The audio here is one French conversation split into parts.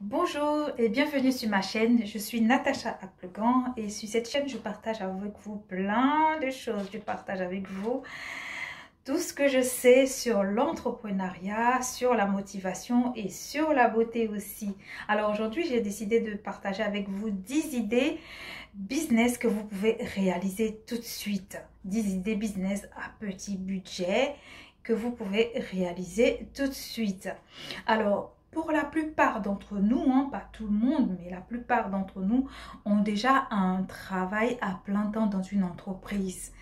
Bonjour et bienvenue sur ma chaîne, je suis Natacha Aplegan et sur cette chaîne je partage avec vous plein de choses. Je partage avec vous tout ce que je sais sur l'entrepreneuriat, sur la motivation et sur la beauté aussi. Alors aujourd'hui j'ai décidé de partager avec vous 10 idées business que vous pouvez réaliser tout de suite. 10 idées business à petit budget que vous pouvez réaliser tout de suite. Alors, pour la plupart d'entre nous, pas tout le monde, mais la plupart d'entre nous ont déjà un travail à plein temps dans une entreprise.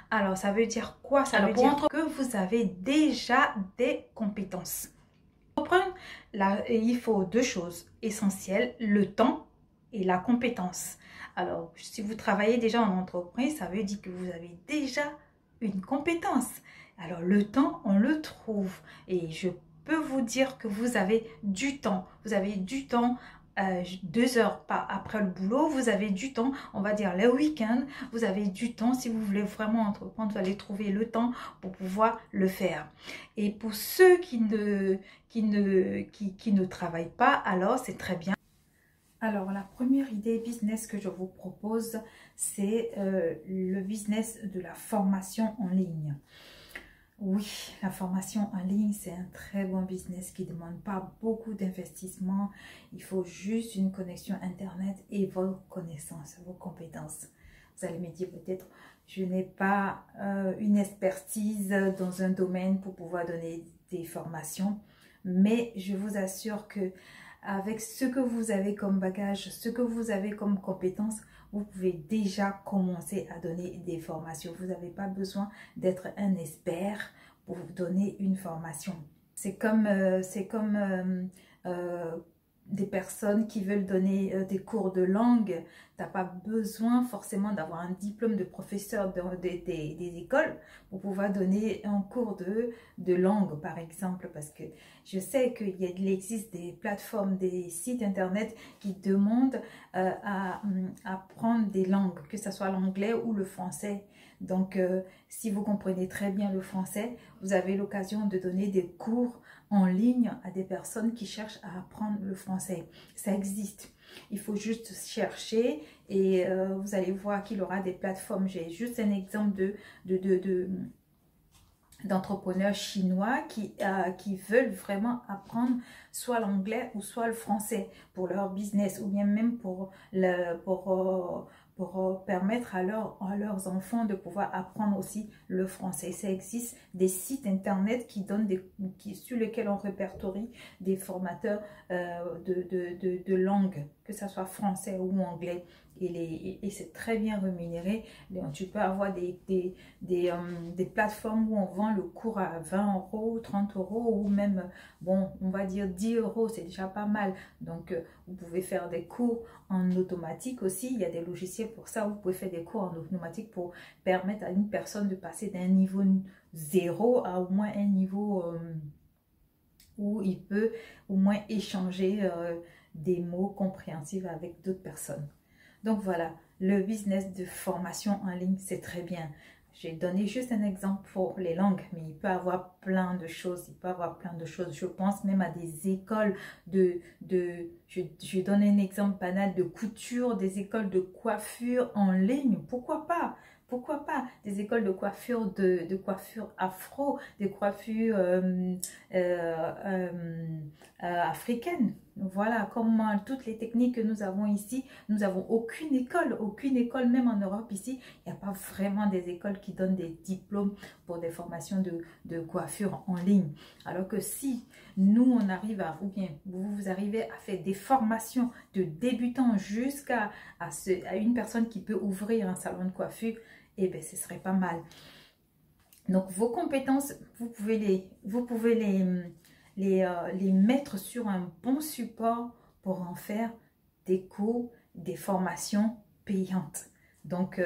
Alors, ça veut dire quoi? Ça veut dire que vous avez déjà des compétences. Pour comprendre, il faut deux choses essentielles, le temps et la compétence. Alors, si vous travaillez déjà en entreprise, ça veut dire que vous avez déjà une compétence. Alors, le temps, on le trouve. Et je peux vous dire que vous avez du temps. Vous avez du temps 2 heures après le boulot, vous avez du temps, on va dire le week-end, vous avez du temps. Si vous voulez vraiment entreprendre, vous allez trouver le temps pour pouvoir le faire. Et pour ceux qui ne travaillent pas, alors c'est très bien. Alors, la première idée business que je vous propose, c'est le business de la formation en ligne. Oui, la formation en ligne, c'est un très bon business qui ne demande pas beaucoup d'investissement. Il faut juste une connexion Internet et vos connaissances, vos compétences. Vous allez me dire peut-être, je n'ai pas une expertise dans un domaine pour pouvoir donner des formations. Mais je vous assure que avec ce que vous avez comme bagage, ce que vous avez comme compétences, vous pouvez déjà commencer à donner des formations. Vous n'avez pas besoin d'être un expert pour vous donner une formation. C'est comme des personnes qui veulent donner des cours de langue. Tu n'as pas besoin forcément d'avoir un diplôme de professeur des écoles pour pouvoir donner un cours de langue, par exemple. Parce que je sais qu'il existe des plateformes, des sites internet qui demandent à apprendre des langues, que ce soit l'anglais ou le français. Donc, si vous comprenez très bien le français, vous avez l'occasion de donner des cours en ligne à des personnes qui cherchent à apprendre le français. Ça existe. Il faut juste chercher et vous allez voir qu'il y aura des plateformes. J'ai juste un exemple d'entrepreneurs chinois qui veulent vraiment apprendre soit l'anglais ou soit le français pour leur business ou bien même pour permettre à leurs enfants de pouvoir apprendre aussi le français. Ça existe des sites internet qui donnent sur lesquels on répertorie des formateurs de langue, que ce soit français ou anglais. Et c'est très bien rémunéré. Tu peux avoir des plateformes où on vend le cours à 20 euros, 30 euros ou même, bon, on va dire 10 euros, c'est déjà pas mal. Donc, vous pouvez faire des cours en automatique aussi. Il y a des logiciels pour ça. Vous pouvez faire des cours en automatique pour permettre à une personne de passer d'un niveau 0 à au moins un niveau où il peut au moins échanger des mots compréhensibles avec d'autres personnes. Donc voilà, le business de formation en ligne, c'est très bien. J'ai donné juste un exemple pour les langues, mais il peut y avoir plein de choses. Il peut y avoir plein de choses. Je pense même à des écoles je donne un exemple banal de couture, des écoles de coiffure en ligne. Pourquoi pas? Pourquoi pas des écoles de coiffure, de coiffure afro, des coiffures africaines. Voilà, comme toutes les techniques que nous avons ici, nous n'avons aucune école, même en Europe ici, il n'y a pas vraiment des écoles qui donnent des diplômes pour des formations de coiffure en ligne. Alors que si nous, on arrive ou bien vous arrivez à faire des formations de débutants jusqu'à une personne qui peut ouvrir un salon de coiffure, eh bien, ce serait pas mal. Donc, vos compétences, vous pouvez les mettre sur un bon support pour en faire des cours, des formations payantes. Donc,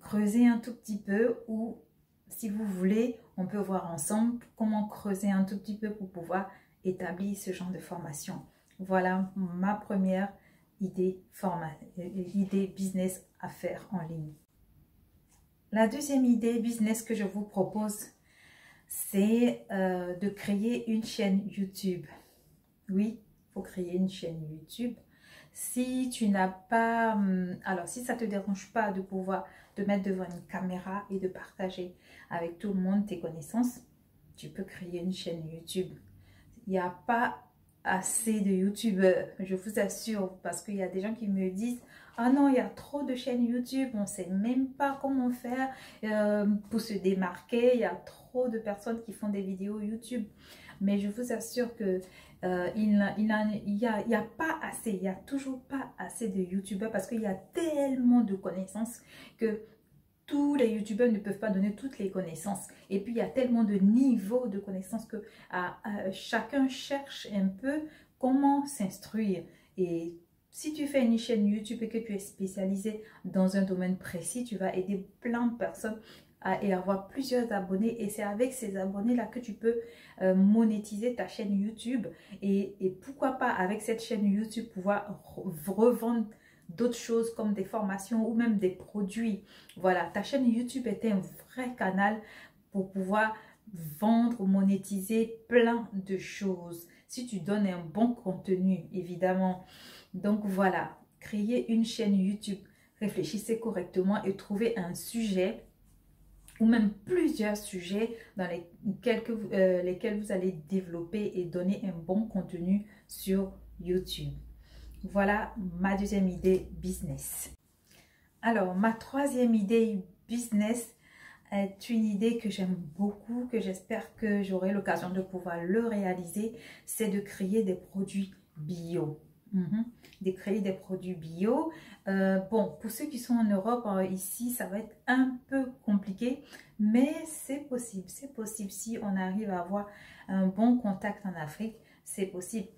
creusez un tout petit peu ou si vous voulez, on peut voir ensemble comment creuser un tout petit peu pour pouvoir établir ce genre de formation. Voilà ma première idée business à faire en ligne. La deuxième idée business que je vous propose, c'est de créer une chaîne YouTube. Oui, pour créer une chaîne YouTube. Si tu n'as pas, alors si ça ne te dérange pas de pouvoir te mettre devant une caméra et de partager avec tout le monde tes connaissances, tu peux créer une chaîne YouTube. Il n'y a pas assez de youtubeurs, je vous assure, parce qu'il y a des gens qui me disent: ah non, il y a trop de chaînes YouTube, on ne sait même pas comment faire pour se démarquer, il y a trop de personnes qui font des vidéos YouTube. Mais je vous assure que il n'y a pas assez, il n'y a toujours pas assez de youtubeurs, parce qu'il y a tellement de connaissances que tous les youtubeurs ne peuvent pas donner toutes les connaissances. Et puis, il y a tellement de niveaux de connaissances que chacun cherche un peu comment s'instruire. Et si tu fais une chaîne YouTube et que tu es spécialisé dans un domaine précis, tu vas aider plein de personnes et avoir plusieurs abonnés. Et c'est avec ces abonnés-là que tu peux monétiser ta chaîne YouTube. Et pourquoi pas, avec cette chaîne YouTube, pouvoir revendre d'autres choses comme des formations ou même des produits. Voilà, ta chaîne YouTube est un vrai canal pour pouvoir vendre, monétiser plein de choses. Si tu donnes un bon contenu, évidemment. Donc voilà, créer une chaîne YouTube, réfléchissez correctement et trouvez un sujet ou même plusieurs sujets dans lesquels vous allez développer et donner un bon contenu sur YouTube. Voilà ma deuxième idée business. Alors, ma troisième idée business est une idée que j'aime beaucoup, que j'espère que j'aurai l'occasion de pouvoir le réaliser. C'est de créer des produits bio. De créer des produits bio. Bon, pour ceux qui sont en Europe, ici, ça va être un peu compliqué, mais c'est possible. C'est possible si on arrive à avoir un bon contact en Afrique, c'est possible.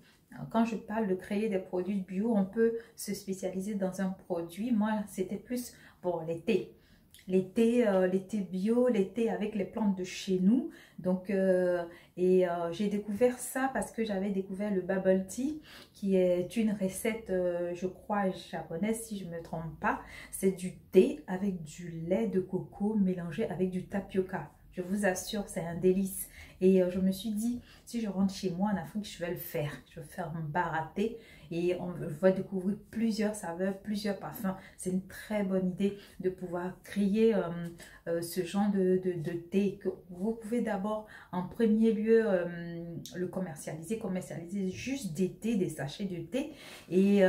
Quand je parle de créer des produits bio, on peut se spécialiser dans un produit. Moi, c'était plus pour l'été. L'été bio, l'été avec les plantes de chez nous. Donc, j'ai découvert ça parce que j'avais découvert le bubble tea, qui est une recette, je crois, japonaise, si je ne me trompe pas. C'est du thé avec du lait de coco mélangé avec du tapioca. Je vous assure, c'est un délice. Et je me suis dit, si je rentre chez moi en Afrique, je vais le faire. Je vais faire un bar à thé et on va découvrir plusieurs saveurs, plusieurs parfums. C'est une très bonne idée de pouvoir créer ce genre de thé. Que vous pouvez d'abord, en premier lieu, le commercialiser juste des thés, des sachets de thé. Et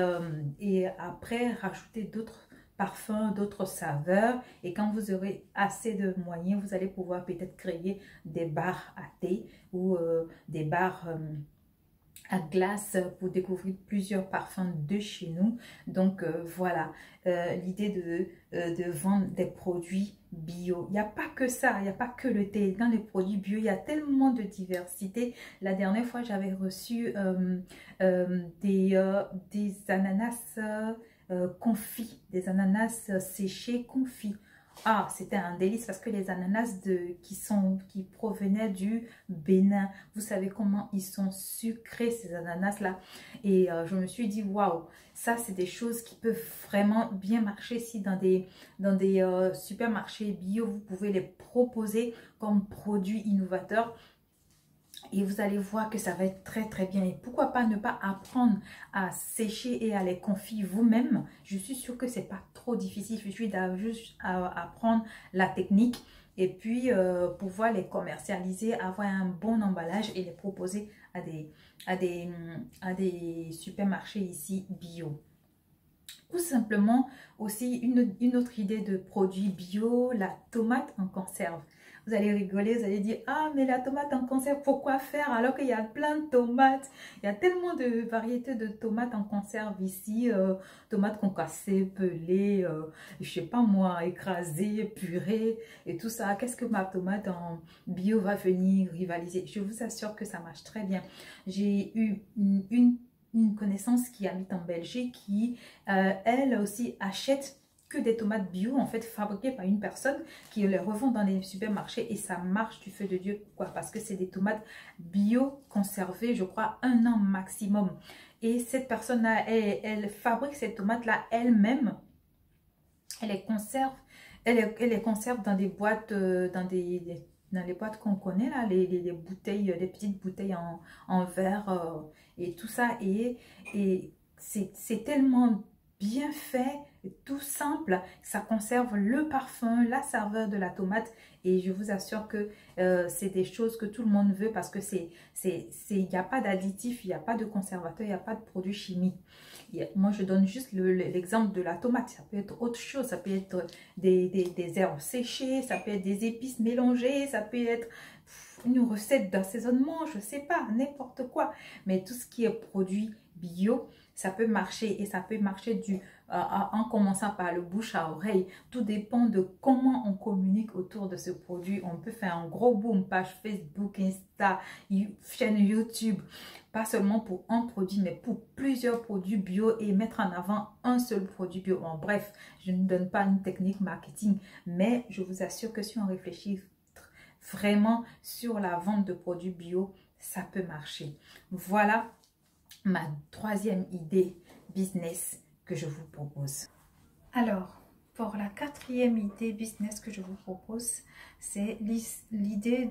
après, rajouter d'autres parfums, d'autres saveurs, et quand vous aurez assez de moyens, vous allez pouvoir peut-être créer des bars à thé ou des bars à glace pour découvrir plusieurs parfums de chez nous. Donc voilà, l'idée de vendre des produits bio. Il n'y a pas que ça, il n'y a pas que le thé. Dans les produits bio, il y a tellement de diversité. La dernière fois, j'avais reçu des ananas confits, des ananas séchés confits. Ah, c'était un délice parce que les ananas qui provenaient du Bénin, vous savez comment ils sont sucrés, ces ananas-là. Et je me suis dit, waouh, ça c'est des choses qui peuvent vraiment bien marcher. Si dans des supermarchés bio, vous pouvez les proposer comme produits innovateurs. Et vous allez voir que ça va être très très bien. Et pourquoi pas ne pas apprendre à sécher et à les confire vous-même. Je suis sûre que c'est pas trop difficile. Il suffit juste à apprendre la technique et puis pouvoir les commercialiser, avoir un bon emballage et les proposer à des supermarchés ici bio. Ou simplement aussi une autre idée de produit bio, la tomate en conserve. Vous allez rigoler, vous allez dire: ah, mais la tomate en conserve, pourquoi faire alors qu'il y a plein de tomates? Il y a tellement de variétés de tomates en conserve ici. Tomates concassées, pelées, je sais pas moi, écrasées, purées et tout ça. Qu'est-ce que ma tomate en bio va venir rivaliser? Je vous assure que ça marche très bien. J'ai eu une connaissance qui habite en Belgique qui, elle aussi, achète que des tomates bio, en fait, fabriquées par une personne qui les revend dans les supermarchés et ça marche du feu de Dieu. Pourquoi? Parce que c'est des tomates bio conservées, je crois, 1 an maximum. Et cette personne-là, elle fabrique ces tomates-là elle-même. Elle les conserve dans des boîtes, dans des dans les boîtes qu'on connaît là, les bouteilles, les petites bouteilles en verre et tout ça. Et c'est tellement bien fait, tout simple, ça conserve le parfum, la saveur de la tomate. Et je vous assure que c'est des choses que tout le monde veut parce que il n'y a pas d'additifs, il n'y a pas de conservateur, il n'y a pas de produits chimiques. Moi, je donne juste l'exemple de la tomate. Ça peut être autre chose, ça peut être des herbes séchées, ça peut être des épices mélangées, ça peut être une recette d'assaisonnement, je ne sais pas, n'importe quoi. Mais tout ce qui est produit bio, ça peut marcher et ça peut marcher en commençant par le bouche à oreille. Tout dépend de comment on communique autour de ce produit. On peut faire un gros boom, page Facebook, Insta, chaîne YouTube, pas seulement pour un produit, mais pour plusieurs produits bio et mettre en avant un seul produit bio. En bref, je ne donne pas une technique marketing, mais je vous assure que si on réfléchit vraiment sur la vente de produits bio, ça peut marcher. Voilà ma troisième idée business que je vous propose. Alors, pour la quatrième idée business que je vous propose, c'est l'idée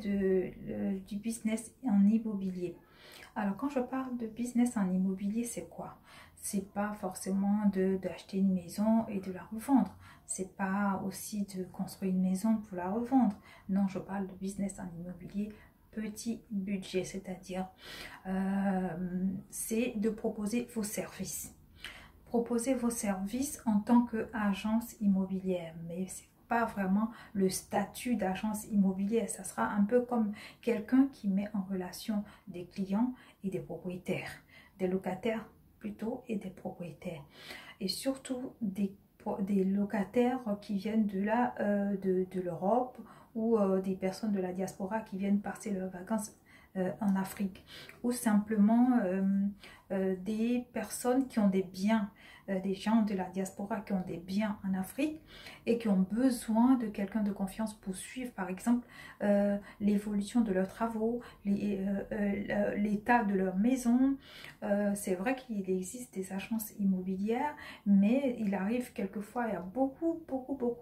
du business en immobilier. Alors, quand je parle de business en immobilier, c'est quoi? C'est pas forcément d'acheter une maison et de la revendre. C'est pas aussi de construire une maison pour la revendre. Non, je parle de business en immobilier petit budget, c'est-à-dire c'est de proposer vos services. Proposer vos services en tant qu'agence immobilière, mais c'est pas vraiment le statut d'agence immobilière. Ça sera un peu comme quelqu'un qui met en relation des clients et des propriétaires, des locataires plutôt et des propriétaires. Et surtout des locataires qui viennent de l'Europe ou des personnes de la diaspora qui viennent passer leurs vacances en Afrique, ou simplement des personnes qui ont des biens, des gens de la diaspora qui ont des biens en Afrique et qui ont besoin de quelqu'un de confiance pour suivre par exemple l'évolution de leurs travaux, l'état de leur maison. C'est vrai qu'il existe des agences immobilières, mais il arrive quelquefois, il y a beaucoup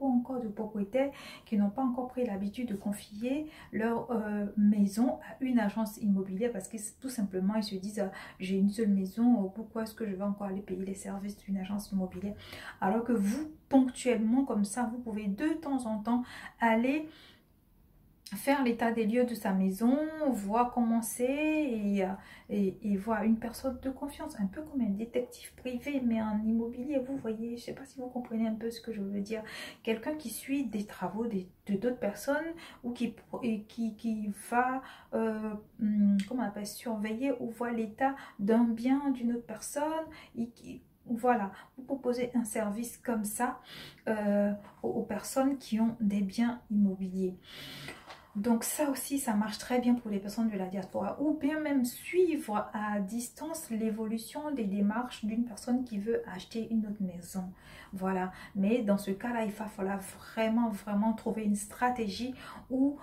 encore de propriétaires qui n'ont pas encore pris l'habitude de confier leur maison à une agence immobilière parce que tout simplement ils se disent j'ai une seule maison, pourquoi est-ce que je vais encore aller payer les services d'une agence immobilière, alors que vous ponctuellement comme ça vous pouvez de temps en temps aller faire l'état des lieux de sa maison, voir comment c'est et voir une personne de confiance, un peu comme un détective privé mais en immobilier, vous voyez, je ne sais pas si vous comprenez un peu ce que je veux dire, quelqu'un qui suit des travaux de d'autres personnes ou qui va comment on appelle, surveiller ou voir l'état d'un bien d'une autre personne et qui... Voilà, vous proposez un service comme ça aux personnes qui ont des biens immobiliers. Donc ça aussi, ça marche très bien pour les personnes de la diaspora, ou bien même suivre à distance l'évolution des démarches d'une personne qui veut acheter une autre maison. Voilà, mais dans ce cas-là, il va falloir vraiment trouver une stratégie ou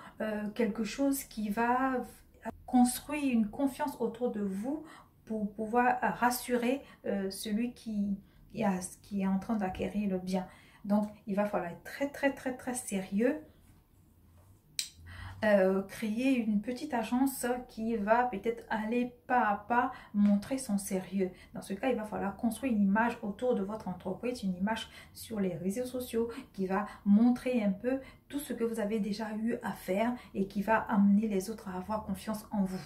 quelque chose qui va construire une confiance autour de vous pour pouvoir rassurer celui qui est en train d'acquérir le bien. Donc, il va falloir être très sérieux. Créer une petite agence qui va peut-être aller pas à pas montrer son sérieux. Dans ce cas, il va falloir construire une image autour de votre entreprise, une image sur les réseaux sociaux qui va montrer un peu tout ce que vous avez déjà eu à faire et qui va amener les autres à avoir confiance en vous.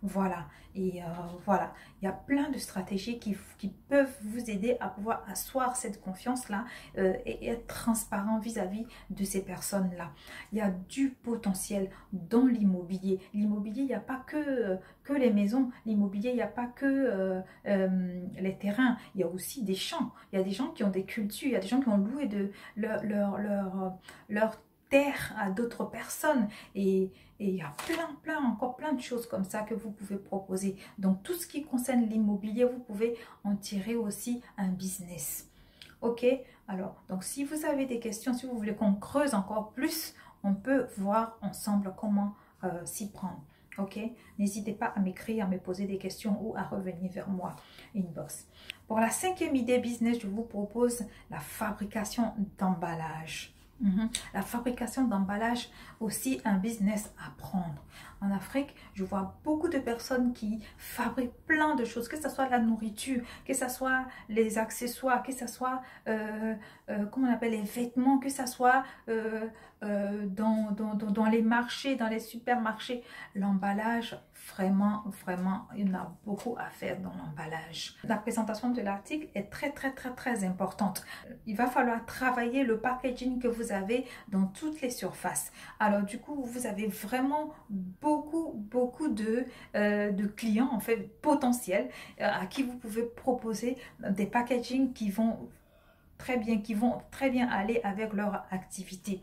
Voilà, et voilà, il y a plein de stratégies qui peuvent vous aider à pouvoir asseoir cette confiance-là et être transparent vis-à-vis de ces personnes-là. Il y a du potentiel dans l'immobilier. L'immobilier, il n'y a pas que les maisons. L'immobilier, il n'y a pas que les terrains. Il y a aussi des champs. Il y a des gens qui ont des cultures. Il y a des gens qui ont loué leur terre à d'autres personnes et il y a encore plein de choses comme ça que vous pouvez proposer. Donc tout ce qui concerne l'immobilier, vous pouvez en tirer aussi un business. Ok, alors donc si vous avez des questions, si vous voulez qu'on creuse encore plus, on peut voir ensemble comment s'y prendre. Ok, n'hésitez pas à m'écrire, à me poser des questions ou à revenir vers moi inbox. Pour la cinquième idée business, je vous propose la fabrication d'emballage. La fabrication d'emballage, aussi un business à prendre. En Afrique, je vois beaucoup de personnes qui fabriquent plein de choses, que ce soit la nourriture, que ce soit les accessoires, que ce soit, comment on appelle, les vêtements, que ce soit dans les marchés, dans les supermarchés. L'emballage, vraiment, vraiment, il y en a beaucoup à faire dans l'emballage. La présentation de l'article est très importante. Il va falloir travailler le packaging que vous avez dans toutes les surfaces. Alors du coup, vous avez vraiment beaucoup de clients en fait potentiels à qui vous pouvez proposer des packaging qui vont très bien aller avec leur activité.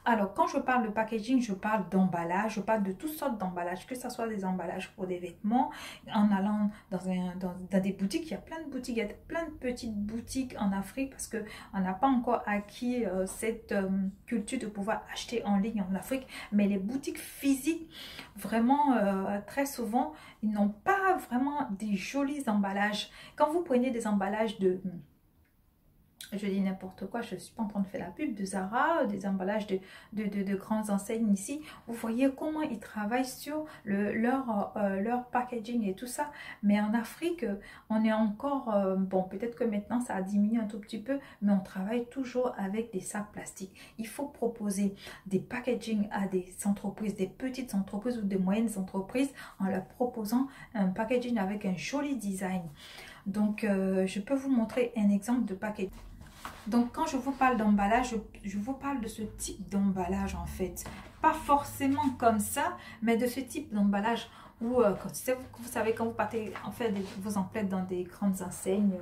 Alors, quand je parle de packaging, je parle d'emballage, je parle de toutes sortes d'emballages, que ce soit des emballages pour des vêtements, en allant dans des boutiques, il y a plein de boutiques, il y a plein de petites boutiques en Afrique parce qu'on n'a pas encore acquis cette culture de pouvoir acheter en ligne en Afrique, mais les boutiques physiques, vraiment, très souvent, ils n'ont pas vraiment des jolis emballages. Quand vous prenez des emballages je dis n'importe quoi, je ne suis pas en train de faire la pub de Zara, des emballages de grandes enseignes ici. Vous voyez comment ils travaillent sur leur packaging et tout ça. Mais en Afrique, on est encore, bon, peut-être que maintenant ça a diminué un tout petit peu, mais on travaille toujours avec des sacs plastiques. Il faut proposer des packaging à des entreprises, des petites entreprises ou des moyennes entreprises en leur proposant un packaging avec un joli design. Donc, je peux vous montrer un exemple de packaging. Donc, quand je vous parle d'emballage, je vous parle de ce type d'emballage en fait. Pas forcément comme ça, mais de ce type d'emballage où, vous savez, quand vous partez en fait vos emplettes dans des grandes enseignes,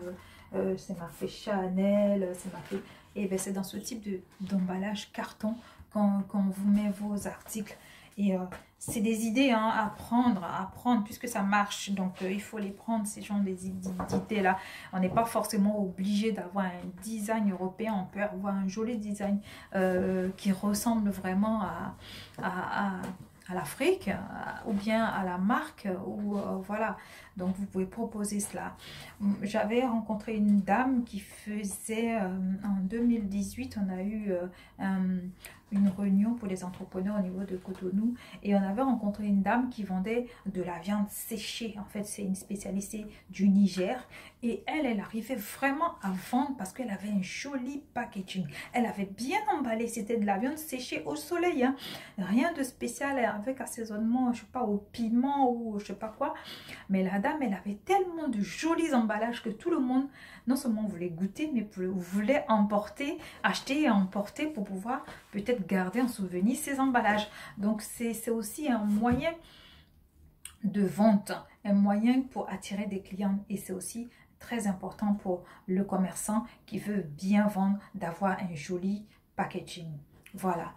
c'est marqué Chanel, c'est marqué... Et bien, c'est dans ce type d'emballage carton qu'on vous met vos articles. Et c'est des idées hein, à prendre puisque ça marche. Donc, il faut les prendre, ces genres d'idées-là. On n'est pas forcément obligé d'avoir un design européen. On peut avoir un joli design qui ressemble vraiment à l'Afrique ou bien à la marque. Ou voilà. Donc, vous pouvez proposer cela. J'avais rencontré une dame qui faisait, en 2018, on a eu une réunion pour les entrepreneurs au niveau de Cotonou et on avait rencontré une dame qui vendait de la viande séchée. En fait, c'est une spécialité du Niger et elle arrivait vraiment à vendre parce qu'elle avait un joli packaging. Elle avait bien emballé, c'était de la viande séchée au soleil, hein. Rien de spécial avec assaisonnement, je sais pas, au piment ou je sais pas quoi. Mais la dame, elle avait tellement de jolis emballages que tout le monde, non seulement voulait goûter, mais voulait emporter, acheter et emporter pour pouvoir peut-être garder en souvenir ces emballages. Donc, c'est aussi un moyen de vente, un moyen pour attirer des clients. Et c'est aussi très important pour le commerçant qui veut bien vendre d'avoir un joli packaging. Voilà.